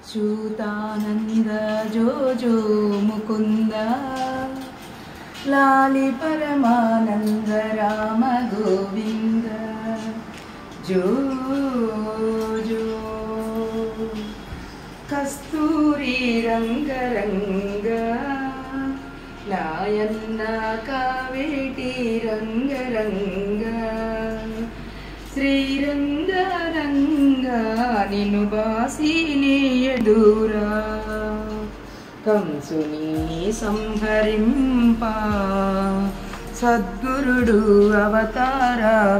अच्युतानंद जो जो मुकुंद लाली परमानंद राम गोविंद जो जो कस्तूरी रंग रंग नायन्न कावेटी रंग रंग श्रीरंग रंग निनु बासिनी एदुरा कंसुनी संहरिंपा सद्गुरुडु अवतारमेत्तेनपुडु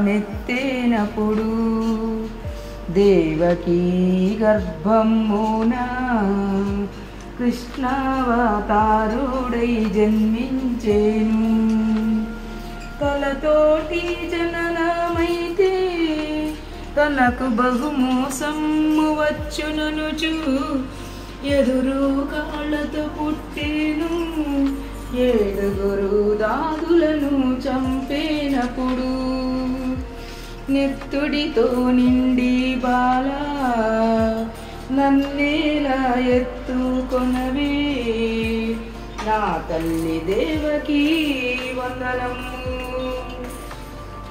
देवकी गर्भमुन कृष्णावतारुडै जन्मिंचेनु तलतोटी जननमैते तनकु बहुमोसम्मु वच्चुननुचु ఎదురు కాళ్ళతో పుట్టేను ఏడుగురు దాదులను చంపేనప్పుడు నెత్తుడితో నిండి బాల నన్నేలా ఎత్తుకొనవే నా తల్లి దేవకి వందనము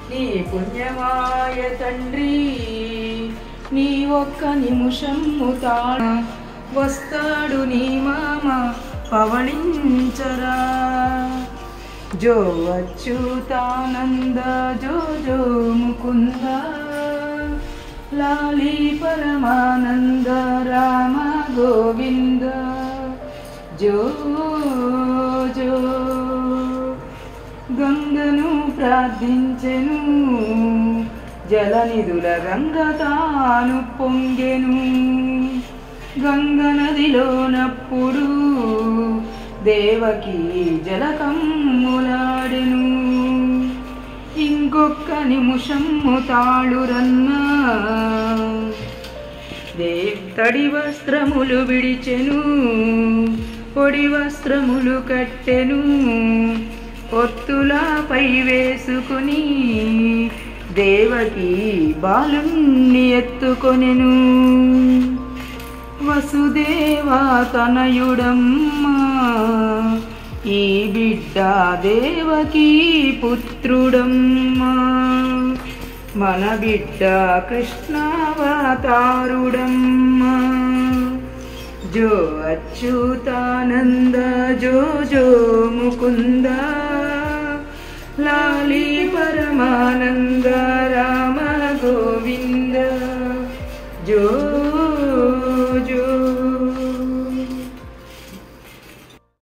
నీ పుణ్యమాయ తండ్రి నీ ఒక్క నిమిషము తాళ వస్తాడు నీ మామ పవళించరా జో అచ్యుతానంద జో జో ముకుంద లాలి పరమానంద రామ గోవింద జో జో గంగను ప్రార్థించెను జలనిధుల గంగ తాను పొంగెను గంగ నదిలోనప్పుడు దేవకి జలకమ్ములాడెను ఇంకొక్క నిమిషము తాళురన్నా తడి వస్త్రములు విడిచెను పొడి వస్త్రములు కట్టెను ఒత్తులపై వేసుకుని దేవకి బాలుణ్ణి ఎత్తుకొనెను వసుదేవా తనయుడమ్మా ఈ బిడ్డ దేవకి పుత్రుడమ్మా మన బిడ్డ కృష్ణావతారుడమ్మా జో అచ్యుతానంద జో జో ముకుంద లాలి పరమానంద